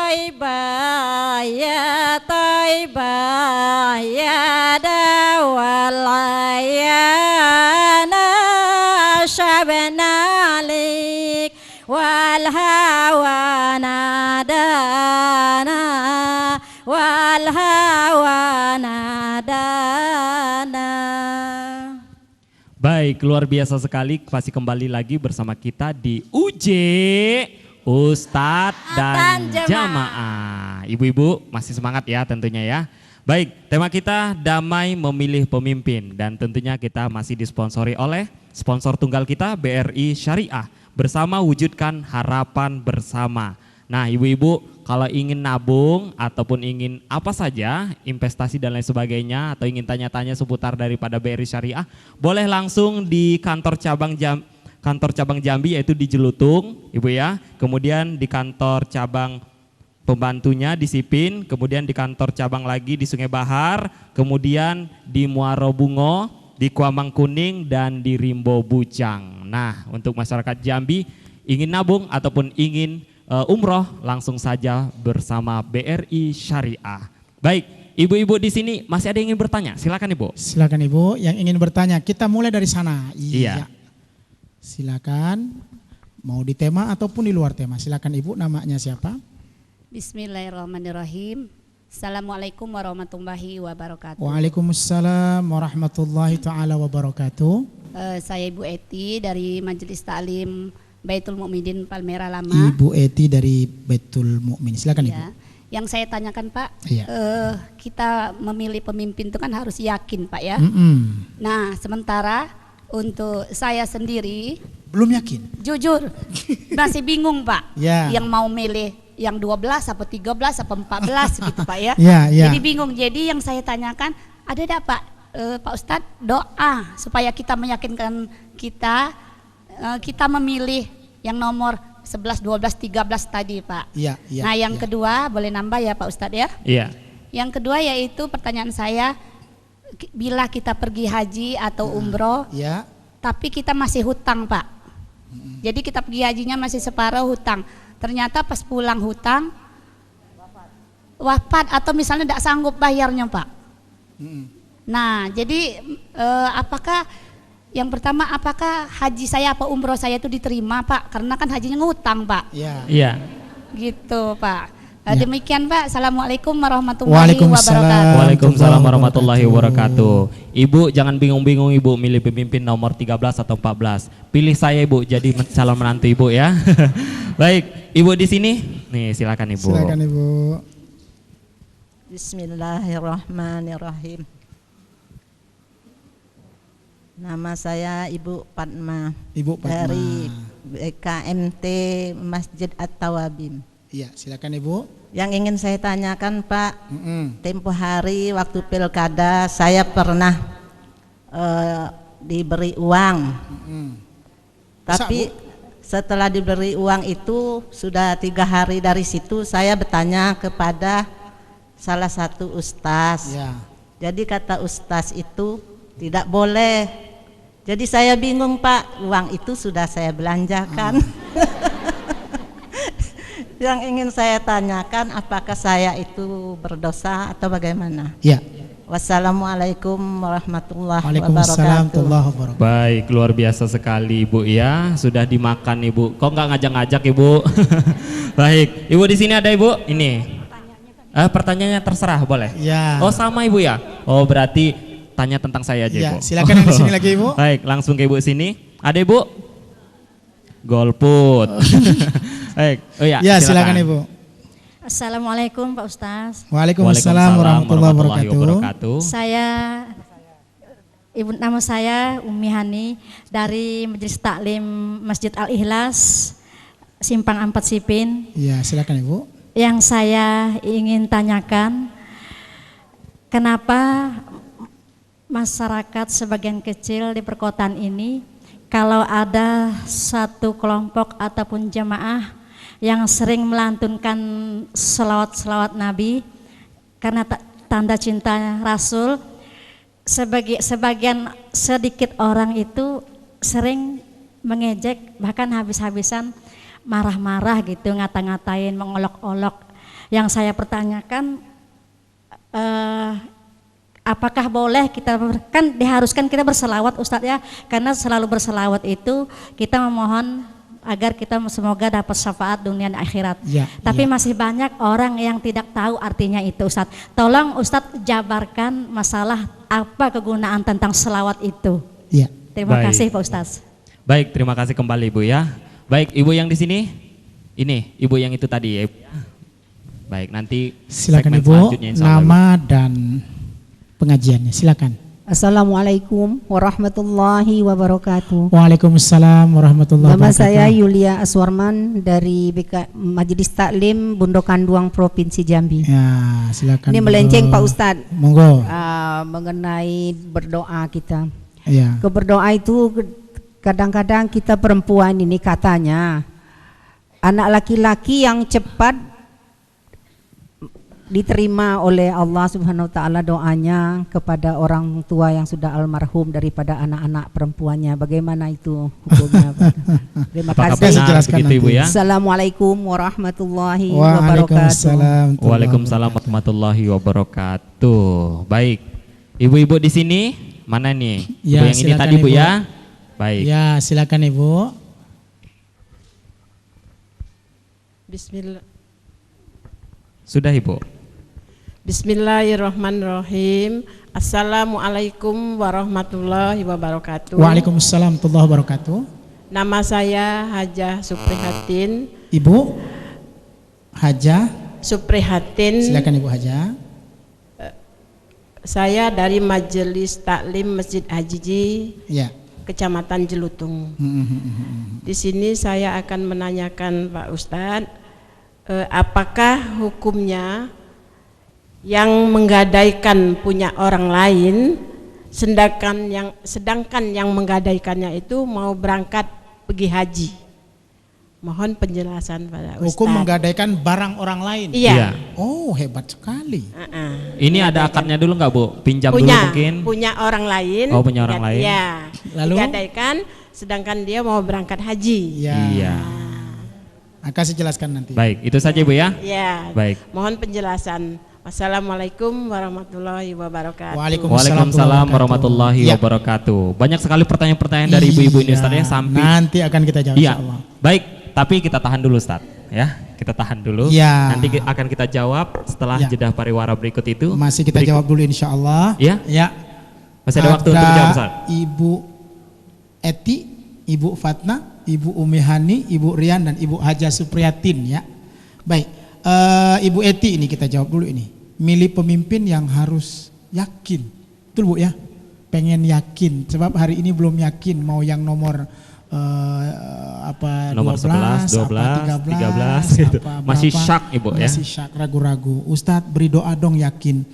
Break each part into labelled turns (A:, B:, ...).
A: Taibah ya dawalayana syabnalik wal hawana dana wal hawana dana.
B: Baik, luar biasa sekali. Pasti kembali lagi bersama kita di UJ Ustadz dan Jamaah. Ibu-ibu masih semangat ya tentunya ya. Baik, tema kita damai memilih pemimpin dan tentunya kita masih disponsori oleh sponsor tunggal kita BRI Syariah bersama wujudkan harapan bersama. Nah, ibu-ibu kalau ingin nabung ataupun ingin apa saja investasi dan lain sebagainya atau ingin tanya-tanya seputar daripada BRI Syariah, boleh langsung di kantor cabang Jambi yaitu di Jelutung, Ibu ya. Kemudian di kantor cabang pembantunya di Sipin, kemudian di kantor cabang lagi di Sungai Bahar, kemudian di Muaro Bungo, di Kuamang Kuning dan di Rimbo Bucang. Nah, untuk masyarakat Jambi ingin nabung ataupun ingin umroh langsung saja bersama BRI Syariah. Baik, ibu-ibu di sini masih ada yang ingin bertanya? Silakan Ibu.
C: Silakan Ibu yang ingin bertanya. Kita mulai dari sana.
B: Iya.
C: Silakan. Mau di tema ataupun di luar tema. Silakan Ibu, namanya siapa?
D: Bismillahirrahmanirrahim. Assalamualaikum warahmatullahi wabarakatuh.
C: Waalaikumsalam warahmatullahi taala wabarakatuh.
D: Saya Ibu Eti dari Majelis Ta'lim Baitul Mukminin Palmera Lama.
C: Ibu Eti dari Baitul Mukmin. Silakan Ibu.
D: Ya. Yang saya tanyakan Pak,
C: Iya.
D: kita memilih pemimpin itu kan harus yakin Pak ya. Nah, sementara untuk saya sendiri
C: Belum yakin.
D: jujur masih bingung Pak.
C: Ya.
D: Yang mau milih yang 12 apa 13 apa 14 gitu Pak ya.
C: Ya, ya.
D: Jadi bingung. Jadi yang saya tanyakan, ada enggak Pak Pak Ustadz doa supaya kita meyakinkan kita memilih yang nomor 11, 12, 13 tadi Pak.
C: Iya, iya.
D: Nah yang
C: iya.
D: kedua boleh nambah ya Pak Ustadz ya.
B: Iya.
D: Yang kedua yaitu pertanyaan saya, bila kita pergi haji atau umroh,
C: Ya.
D: tapi kita masih hutang Pak. Jadi kita pergi hajinya masih separuh hutang. Ternyata pas pulang hutang wafat atau misalnya tidak sanggup bayarnya Pak. Nah jadi apakah yang pertama, apakah haji saya apa umroh saya itu diterima Pak? Karena kan hajinya ngutang Pak.
C: Iya.
B: Iya.
D: Gitu Pak.
C: Ya.
D: Demikian Pak. Assalamualaikum warahmatullahi wabarakatuh.
B: Waalaikumsalam warahmatullahi wabarakatuh. Ibu jangan bingung-bingung Ibu milih pemimpin nomor 13 atau 14. Pilih saya Ibu jadi calon menantu Ibu ya. Baik, Ibu di sini. Nih silakan Ibu.
C: Silakan Ibu.
E: Bismillahirrahmanirrahim. Nama saya Ibu Padma.
C: Ibu Padma.
E: Dari BKMT Masjid At-Tawabin.
C: Iya, silakan Ibu.
E: Yang ingin saya tanyakan Pak, tempo hari waktu pilkada saya pernah diberi uang. Tapi setelah diberi uang itu sudah 3 hari dari situ saya bertanya kepada salah satu ustaz.
C: Ya.
E: Jadi kata ustaz itu tidak boleh. Jadi saya bingung Pak, uang itu sudah saya belanjakan. Yang ingin saya tanyakan, apakah saya itu berdosa atau bagaimana?
C: Ya.
E: Wassalamualaikum warahmatullahi
C: Waalaikumsalam
E: wabarakatuh.
C: warahmatullahi wabarakatuh.
B: Baik, luar biasa sekali Ibu ya. Sudah dimakan Ibu. Kok nggak ngajak-ngajak Ibu? Baik, Ibu di sini ada Ibu. Ini. Pertanyaannya terserah boleh.
C: Ya.
B: Oh sama Ibu ya. Oh berarti tanya tentang saya aja
C: Ya,
B: Ibu.
C: silakan yang di sini lagi Ibu.
B: Baik, langsung ke Ibu sini. Ada Ibu? Golput. Baik. Oh ya.
C: Ya, silakan Ibu.
A: Assalamualaikum Pak Ustaz.
C: Waalaikumsalam warahmatullahi wabarakatuh.
A: Nama saya Umi Hani dari Majelis Taklim Masjid Al-Ikhlas Simpang 4 Sipin.
C: Ya, silakan Ibu.
A: Yang saya ingin tanyakan, kenapa masyarakat sebagian kecil di perkotaan ini kalau ada satu kelompok ataupun jamaah yang sering melantunkan selawat-selawat Nabi karena tanda cinta Rasul, sebagian sedikit orang itu sering mengejek, bahkan habis-habisan marah-marah gitu, ngata-ngatain, mengolok-olok Yang saya pertanyakan, apakah boleh kita, kan diharuskan kita berselawat Ustadz ya, karena selalu berselawat itu kita memohon agar kita semoga dapat syafaat dunia dan akhirat.
C: Ya,
A: Tapi
C: ya.
A: masih banyak orang yang tidak tahu artinya itu Ustadz. Tolong Ustadz jabarkan masalah apa kegunaan tentang selawat itu.
C: Ya.
A: Terima
B: Baik.
A: kasih Pak Ustadz.
B: Baik, terima kasih kembali Ibu ya. Baik, Ibu yang di sini, ini Ibu yang itu tadi ya. Ibu. Baik, nanti
C: Silakan
B: segmen
C: Ibu,
B: selanjutnya insya Allah, Ibu.
C: nama dan pengajiannya. Silakan.
F: Assalamualaikum warahmatullahi wabarakatuh.
C: Waalaikumsalam warahmatullahi
F: Nama
C: wabarakatuh.
F: saya Yulia Aswarman dari Majelis Taklim Bundokanduang Provinsi Jambi.
C: Ya, silakan.
F: Ini
C: monggo.
F: melenceng Pak Ustadz
C: Monggo.
F: mengenai berdoa kita.
C: Ya.
F: Berdoa itu kadang-kadang kita perempuan ini katanya anak laki-laki yang cepat diterima oleh Allah Subhanahu wa taala doanya kepada orang tua yang sudah almarhum daripada anak-anak perempuannya. Bagaimana itu hukumnya? Terima
B: Apakah
F: kasih.
C: Saya
B: benar
C: jelaskan
B: begitu
C: nanti.
B: Ibu ya?
F: Assalamualaikum warahmatullahi wabarakatuh.
C: Waalaikumsalam.
B: Waalaikumsalam warahmatullahi wabarakatuh. Baik, ibu-ibu di sini mana nih? Ibu
C: Ya,
B: yang ini
C: silakan,
B: tadi Bu
C: Ibu.
B: ya. Baik.
C: Ya, silakan Ibu.
G: Bismillah.
B: Sudah Ibu.
G: Bismillahirrahmanirrahim. Assalamualaikum warahmatullahi wabarakatuh.
C: Waalaikumsalam warahmatullahi wabarakatuh.
G: Nama saya Hajah Suprihatin.
C: Ibu Haja,
G: Suprihatin.
C: silakan Ibu Haja.
G: Saya dari Majelis Taklim Masjid Hajiji,
C: Ya.
G: Kecamatan Jelutung. Di sini saya akan menanyakan Pak Ustadz, apakah hukumnya yang menggadaikan punya orang lain, sedangkan yang menggadaikannya itu mau berangkat pergi haji? Mohon penjelasan pada Ustadz.
C: Hukum menggadaikan barang orang lain.
G: Iya.
C: Oh, hebat sekali.
B: Ini ada akadnya dulu nggak Bu? Pinjam dulu
G: Punya,
B: mungkin.
G: punya orang lain.
B: Oh, punya orang lain.
G: Ya.
C: Lalu?
G: Digadaikan, sedangkan dia mau berangkat haji.
C: Ya.
B: Iya.
C: Akan saya jelaskan nanti.
B: Baik, itu saja Bu ya.
G: Ya.
B: Baik.
G: Mohon penjelasan. Wassalamualaikum warahmatullahi wabarakatuh.
B: Waalaikumsalam warahmatullahi
C: Ya.
B: wabarakatuh. Banyak sekali pertanyaan-pertanyaan dari ibu-ibu ini
C: Iya,
B: Ustaz ya, sampai
C: nanti akan kita jawab
B: Iya.
C: insyaallah.
B: Baik, tapi kita tahan dulu Ustaz ya. Kita tahan dulu.
C: Iya.
B: Nanti akan kita jawab setelah
C: Iya.
B: jeda pariwara berikut itu.
C: Masih kita jawab dulu insyaallah.
B: Ya?
C: Ya.
B: Masih ada waktu untuk menjawab Ustaz.
C: Ibu Eti, Ibu Fatna, Ibu Umi Hani, Ibu Rian dan Ibu Haja Supriyatin ya. Baik, Ibu Eti ini kita jawab dulu ini. Milih pemimpin yang harus yakin. Betul Bu ya? Pengen yakin, sebab hari ini belum yakin mau yang nomor
B: Nomor 11, 12, 13 gitu. Masih syak Ibu ya.
C: Masih syak, ragu-ragu. Ustadz beri doa dong yakin.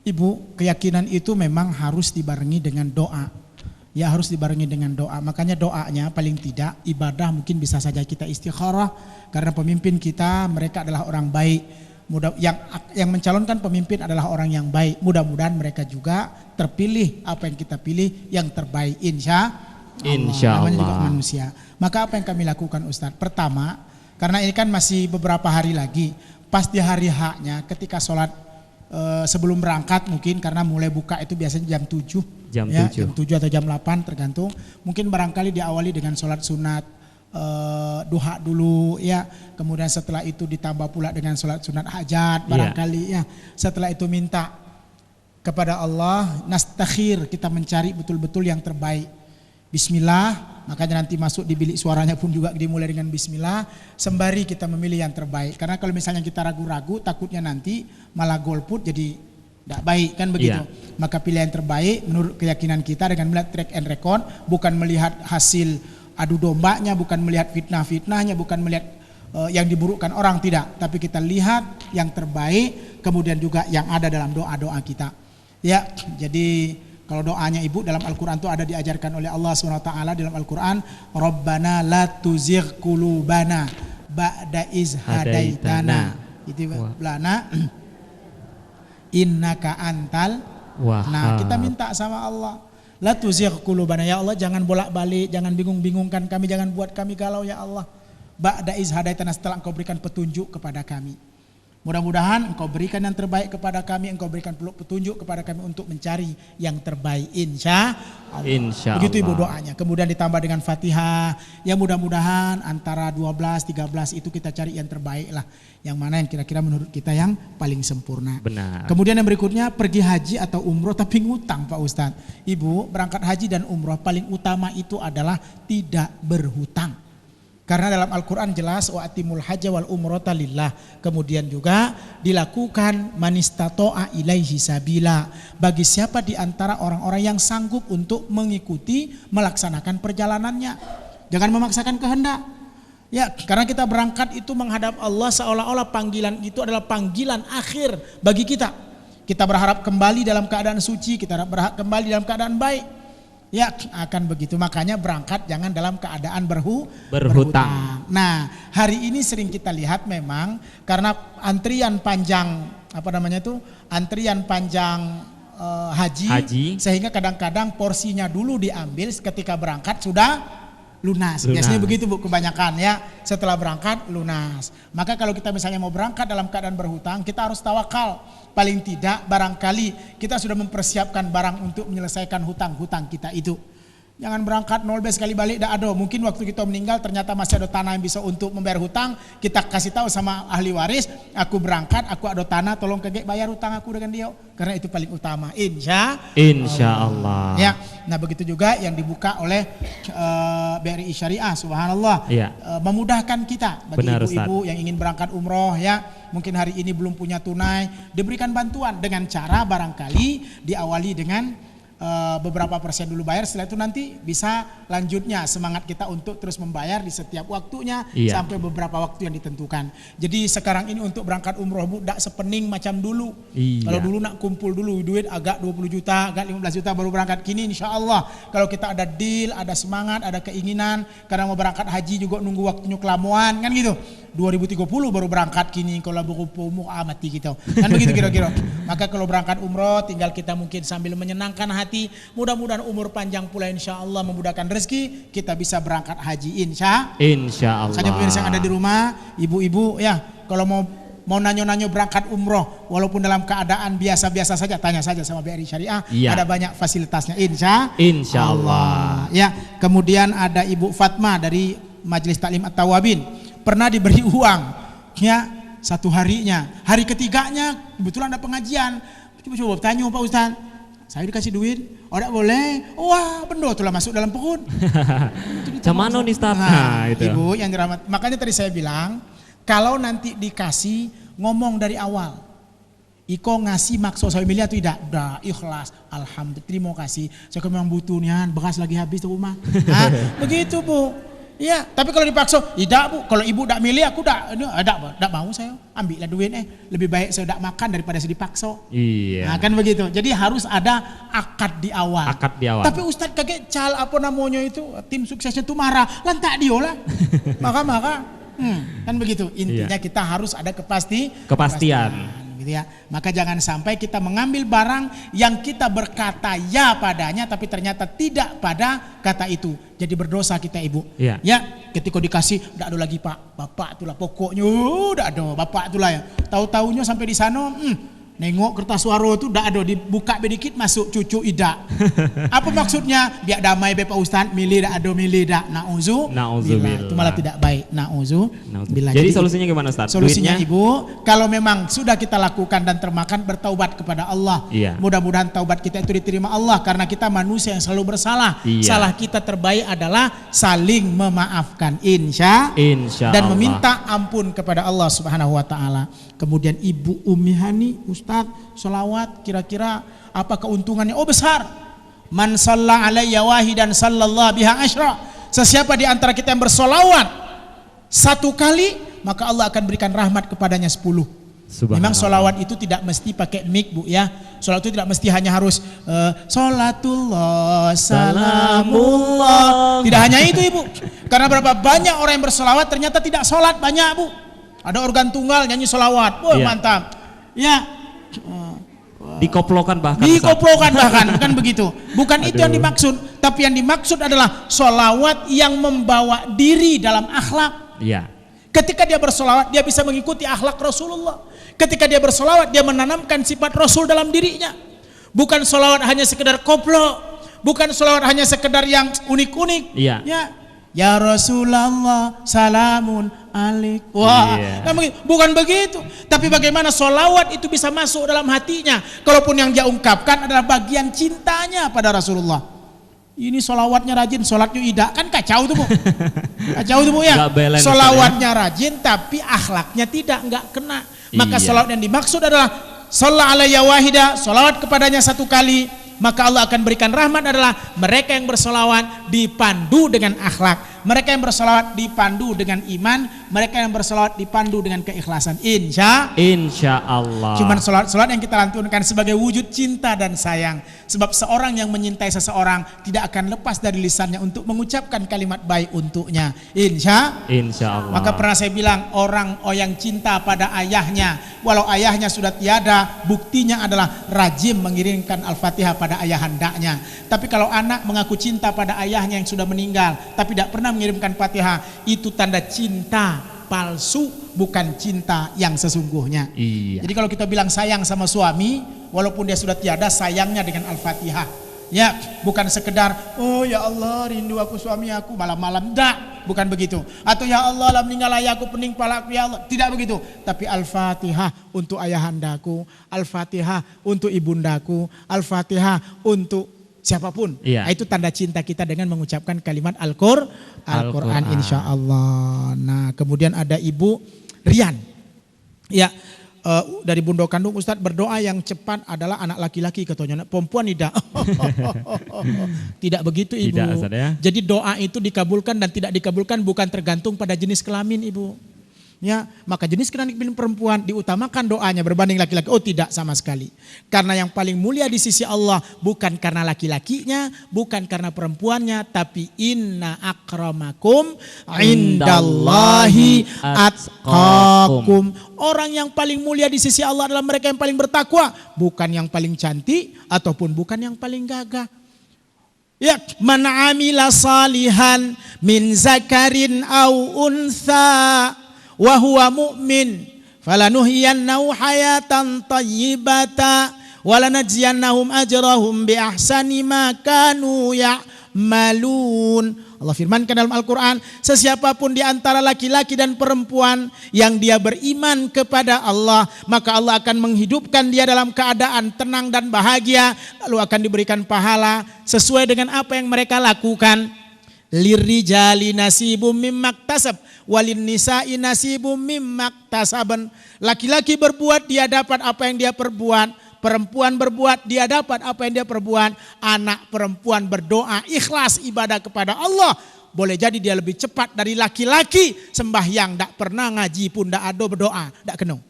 C: Ibu, keyakinan itu memang harus dibarengi dengan doa. Ya harus dibarengi dengan doa. Makanya doanya paling tidak ibadah mungkin bisa saja kita istikharah karena pemimpin kita mereka adalah orang baik. Yang mencalonkan pemimpin adalah orang yang baik. Mudah-mudahan mereka juga terpilih apa yang kita pilih yang terbaik insya
B: Insya
C: namanya juga
B: Allah.
C: manusia. Maka apa yang kami lakukan Ustadz? Pertama, karena ini kan masih beberapa hari lagi, pas di hari H-nya ketika sholat sebelum berangkat mungkin karena mulai buka itu biasanya jam 7.
B: Jam
C: ya,
B: 7.
C: Jam 7 atau jam 8 tergantung. Mungkin barangkali diawali dengan sholat sunat duha dulu ya. Kemudian setelah itu ditambah pula dengan sholat sunat hajat barangkali ya. Setelah itu minta kepada Allah, nastakhir, kita mencari betul-betul yang terbaik. Bismillah, makanya nanti masuk di bilik suaranya pun juga dimulai dengan bismillah, sembari kita memilih yang terbaik. Karena kalau misalnya kita ragu-ragu, takutnya nanti malah golput jadi tidak baik kan begitu. Maka pilih yang terbaik menurut keyakinan kita dengan melihat track and record, bukan melihat hasil adu dombanya, bukan melihat fitnah-fitnahnya, bukan melihat yang diburukkan orang, tidak. Tapi kita lihat yang terbaik, kemudian juga yang ada dalam doa-doa kita. Ya, jadi kalau doanya Ibu dalam Al-Quran itu ada diajarkan oleh Allah SWT dalam Al-Quran, Rabbana la tuzigh qulubana ba'da iz hadaitana. Itu belana innaka antal. Nah, kita minta sama Allah, la tuzigh qulubana, ya Allah jangan bolak-balik, jangan bingung-bingungkan kami, jangan buat kami galau ya Allah. Ba'da iz hadaitana, setelah Engkau berikan petunjuk kepada kami. Mudah-mudahan engkau berikan yang terbaik kepada kami, engkau berikan petunjuk kepada kami untuk mencari yang terbaik, insya Allah.
B: Insya
C: Begitu Ibu
B: Allah.
C: doanya. Kemudian ditambah dengan Fatihah. Ya mudah-mudahan antara 12, 13 itu kita cari yang terbaik lah. Yang mana yang kira-kira menurut kita yang paling sempurna.
B: Benar.
C: Kemudian yang berikutnya pergi haji atau umroh tapi ngutang Pak Ustadz. Ibu berangkat haji dan umroh paling utama itu adalah tidak berhutang. Karena dalam Al-Quran jelas wa atimul hajja wal umrata lillah. Kemudian juga dilakukan manistato'a ilaihi sabila. Bagi siapa di antara orang-orang yang sanggup untuk mengikuti melaksanakan perjalanannya. Jangan memaksakan kehendak. Ya, karena kita berangkat itu menghadap Allah seolah-olah panggilan itu adalah panggilan akhir bagi kita. Kita berharap kembali dalam keadaan suci, kita berharap kembali dalam keadaan baik. Ya akan begitu, makanya berangkat jangan dalam keadaan berhutang. Nah hari ini sering kita lihat memang karena antrian panjang antrian panjang haji sehingga kadang-kadang porsinya dulu diambil ketika berangkat sudah lunas. Biasanya begitu Bu kebanyakan ya, setelah berangkat lunas. Maka kalau kita misalnya mau berangkat dalam keadaan berhutang, kita harus tawakal. Paling tidak barangkali kita sudah mempersiapkan barang untuk menyelesaikan hutang-hutang kita itu. Jangan berangkat nol sekali balik dah ada. Mungkin waktu kita meninggal ternyata masih ada tanah yang bisa untuk membayar hutang. Kita kasih tahu sama ahli waris, aku berangkat, aku ada tanah, tolong kegek bayar hutang aku dengan dia. Karena itu paling utama. Insya
B: Allah.
C: Ya, nah begitu juga yang dibuka oleh BRI Syariah, subhanallah.
B: Ya.
C: Memudahkan kita bagi
B: Benar,
C: ibu-ibu yang ingin berangkat umroh ya. Mungkin hari ini belum punya tunai, diberikan bantuan dengan cara barangkali diawali dengan beberapa persen dulu bayar, setelah itu nanti bisa lanjutnya semangat kita untuk terus membayar di setiap waktunya sampai beberapa waktu yang ditentukan. Jadi sekarang ini untuk berangkat umroh Bu, tidak sepening macam dulu. Kalau dulu nak kumpul dulu duit agak 20 juta, agak 15 juta baru berangkat. Kini insya Allah kalau kita ada deal, ada semangat, ada keinginan, karena mau berangkat haji juga nunggu waktunya kelamuan kan gitu. 2030 baru berangkat kini, kalau berumur mati kita. Kan begitu kira-kira. Maka kalau berangkat umroh tinggal kita mungkin sambil menyenangkan hati, mudah-mudahan umur panjang pula insya Allah memudahkan rezeki, kita bisa berangkat haji insya Allah. Makanya pemirsa yang ada di rumah, ibu-ibu ya, kalau mau nanyo-nanyo berangkat umroh walaupun dalam keadaan biasa-biasa saja, tanya saja sama BRI Syariah, ada banyak fasilitasnya insya Allah. Ya, kemudian ada Ibu Fatma dari Majelis Taklim At-Tawabin, pernah diberi uang ya satu harinya, hari ketiganya kebetulan ada pengajian, coba tanya Pak Ustaz, saya dikasih duit, oh tidak boleh, wah bendo itulah masuk dalam perut.
B: Camano nih Ustaz.
C: Nah, itu. Ibu yang dirahmat, makanya tadi saya bilang kalau nanti dikasih ngomong dari awal, Iko ngasih makso saya milih atau tidak, udah ikhlas, alhamdulillah terima kasih, saya memang butuh nih, beras lagi habis di rumah. Nah, begitu Bu. Iya, tapi kalau dipaksa, tidak Bu, kalau ibu tidak milih aku tidak mau saya, ambillah duit lebih baik saya tidak makan daripada saya dipaksa.
B: Iya.
C: Nah kan begitu, jadi harus ada akad di awal. Tapi Ustadz kaget cal apa namanya itu, tim suksesnya tuh marah, lantak dia lah, maka kan begitu, intinya kita harus ada kepastian. Gitu ya. Maka jangan sampai kita mengambil barang yang kita berkata ya padanya tapi ternyata tidak pada kata itu. Jadi berdosa kita Ibu. Ya, ketika dikasih tidak ada lagi Pak, Bapak itulah pokoknya, tidak ada Bapak itulah ya. Tahu-taunya sampai di sana nengok kertas suara itu tidak ada, dibuka sedikit masuk cucu idak. Apa maksudnya? Biar damai Bapak Ustaz, milih tidak ada, milih tidak. Na'udzubillah. Itu malah tidak baik. Na'udzubillah.
B: Jadi solusinya gimana Ustaz?
C: Solusinya Ibu, kalau memang sudah kita lakukan dan termakan, bertaubat kepada Allah. Mudah-mudahan taubat kita itu diterima Allah, karena kita manusia yang selalu bersalah. Salah kita terbaik adalah saling memaafkan, insya dan meminta ampun kepada Allah Subhanahu wa taala. Kemudian Ibu Umi Hani, Ustadz, sholawat kira-kira apa keuntungannya? Oh besar. Man shalla alayya wahidan sallallahu biha asyra. Sesiapa di antara kita yang bersolawat satu kali, maka Allah akan berikan rahmat kepadanya 10. Memang sholawat itu tidak mesti pakai mic Bu ya. Sholawat itu tidak mesti hanya harus sholatullah salamullah. Tidak hanya itu Ibu. Karena berapa banyak orang yang bersolawat ternyata tidak sholat, banyak Bu. Ada organ tunggal nyanyi sholawat, mantap. Ya,
B: dikoplokan bahkan
C: kan begitu. Bukan itu yang dimaksud, tapi yang dimaksud adalah sholawat yang membawa diri dalam akhlak. Ketika dia bersolawat, dia bisa mengikuti akhlak Rasulullah. Ketika dia bersolawat, dia menanamkan sifat Rasul dalam dirinya. Bukan solawat hanya sekedar koplo, bukan solawat hanya sekedar yang unik-unik.
B: Iya.
C: Ya Rasulullah, salamun alaik. Wah, bukan begitu. Tapi bagaimana solawat itu bisa masuk dalam hatinya. Kalaupun yang dia ungkapkan adalah bagian cintanya pada Rasulullah. Ini solawatnya rajin, sholatnya tidak, kan kacau tuh Bu. Kacau tuh Bu ya. Solawatnya rajin tapi akhlaknya tidak, nggak kena. Maka solawat yang dimaksud adalah Shalla alaiya wahida, solawat kepadanya satu kali. Maka Allah akan berikan rahmat adalah mereka yang bersolawat dipandu dengan akhlak, mereka yang bersolawat dipandu dengan iman, mereka yang bersolawat dipandu dengan keikhlasan. Insya Allah. Cuman solawat yang kita lantunkan sebagai wujud cinta dan sayang. Sebab seorang yang menyintai seseorang tidak akan lepas dari lisannya untuk mengucapkan kalimat baik untuknya. Insya Allah. Maka pernah saya bilang, orang yang cinta pada ayahnya, walau ayahnya sudah tiada, buktinya adalah rajin mengirimkan Al-Fatihah pada ayahandanya. Tapi kalau anak mengaku cinta pada ayahnya yang sudah meninggal tapi tidak pernah mengirimkan Fatihah, itu tanda cinta palsu, bukan cinta yang sesungguhnya. Jadi kalau kita bilang sayang sama suami, walaupun dia sudah tiada, sayangnya dengan Al-Fatihah. Ya, bukan sekedar oh ya Allah rindu aku suami aku malam-malam, enggak, bukan begitu. Atau ya Allah lah meninggal ayahku pening palaku ya Allah, tidak begitu. Tapi Al-Fatihah untuk ayahandaku, Al-Fatihah untuk ibundaku, Al-Fatihah untuk siapapun. Nah, itu tanda cinta kita dengan mengucapkan kalimat Al-Quran insya Allah. Nah, kemudian ada Ibu Rian. Ya, dari Bundo Kandung, Ustadz, berdoa yang cepat adalah anak laki-laki katanya, perempuan tidak. Tidak begitu Ibu. Tidak, ya? Jadi doa itu dikabulkan dan tidak dikabulkan bukan tergantung pada jenis kelamin Ibu. Ya, maka jenis kelamin perempuan diutamakan doanya berbanding laki-laki. Oh tidak, sama sekali. Karena yang paling mulia di sisi Allah bukan karena laki-lakinya, bukan karena perempuannya, tapi inna akramakum indallahi atqakum. Orang yang paling mulia di sisi Allah adalah mereka yang paling bertakwa, bukan yang paling cantik ataupun bukan yang paling gagah. Ya, man amila salihan min zakarin au untha wa huwa mu'min falanuhyiyannahu hayatan thayyibata wa lanajziyannahum ajrahum bi ahsani ma kanu ya'malun. Allah firmankan dalam Al-Quran, sesiapapun di antara laki-laki dan perempuan yang dia beriman kepada Allah, maka Allah akan menghidupkan dia dalam keadaan tenang dan bahagia, lalu akan diberikan pahala sesuai dengan apa yang mereka lakukan. Lirijali nasibum mimmaktasab walin nisa'i nasibum mimmaktasaban. Laki-laki berbuat, dia dapat apa yang dia perbuat. Perempuan berbuat, dia dapat apa yang dia perbuat. Anak perempuan berdoa ikhlas ibadah kepada Allah, boleh jadi dia lebih cepat dari laki-laki sembahyang, tak pernah ngaji pun, tak ada berdoa, tak kena.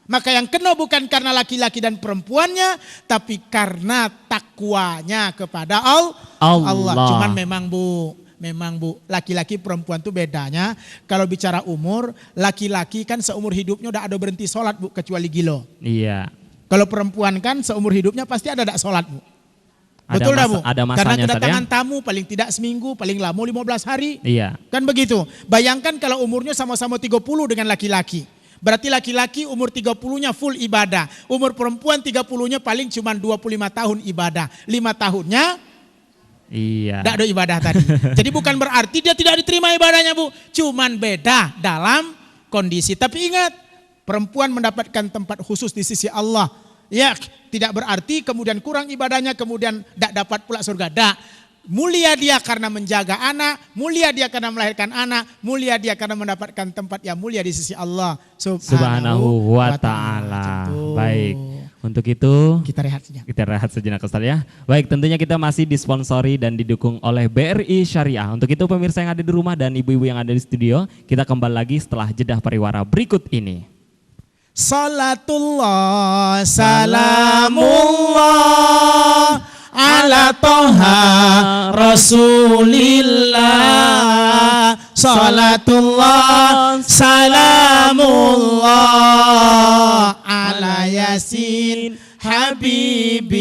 C: Maka yang kena bukan karena laki-laki dan perempuannya, tapi karena takwanya kepada Allah. Cuman memang Bu, laki-laki perempuan tuh bedanya. Kalau bicara umur, laki-laki kan seumur hidupnya udah ada berhenti sholat Bu, kecuali gilo. Iya. Kalau perempuan kan seumur hidupnya pasti ada sholat Bu. Betul dah Bu? Ada masanya. Karena kedatangan tamu paling tidak seminggu, paling lama 15 hari. Iya. Kan begitu. Bayangkan kalau umurnya sama-sama 30 dengan laki-laki. Berarti laki-laki umur 30-nya full ibadah. Umur perempuan 30-nya paling cuma 25 tahun ibadah. 5 tahunnya tidak ada ibadah tadi. Jadi bukan berarti dia tidak diterima ibadahnya Bu. Cuman beda dalam kondisi. Tapi ingat, perempuan mendapatkan tempat khusus di sisi Allah. Ya, tidak berarti kemudian kurang ibadahnya, kemudian tidak dapat pula surga. Tak. Mulia dia karena menjaga anak, mulia dia karena melahirkan anak, mulia dia karena mendapatkan tempat yang mulia di sisi Allah Subhanahu wa ta'ala. Baik, untuk itu kita rehat sejenak Ustaz ya. Baik, tentunya kita masih disponsori dan didukung oleh BRI Syariah. Untuk itu pemirsa yang ada di rumah dan ibu-ibu yang ada di studio, kita kembali lagi setelah jeda pariwara berikut ini. Salatullah salamullah ala toha rasulillah. Salatullah salamullah ala yasin habibillah.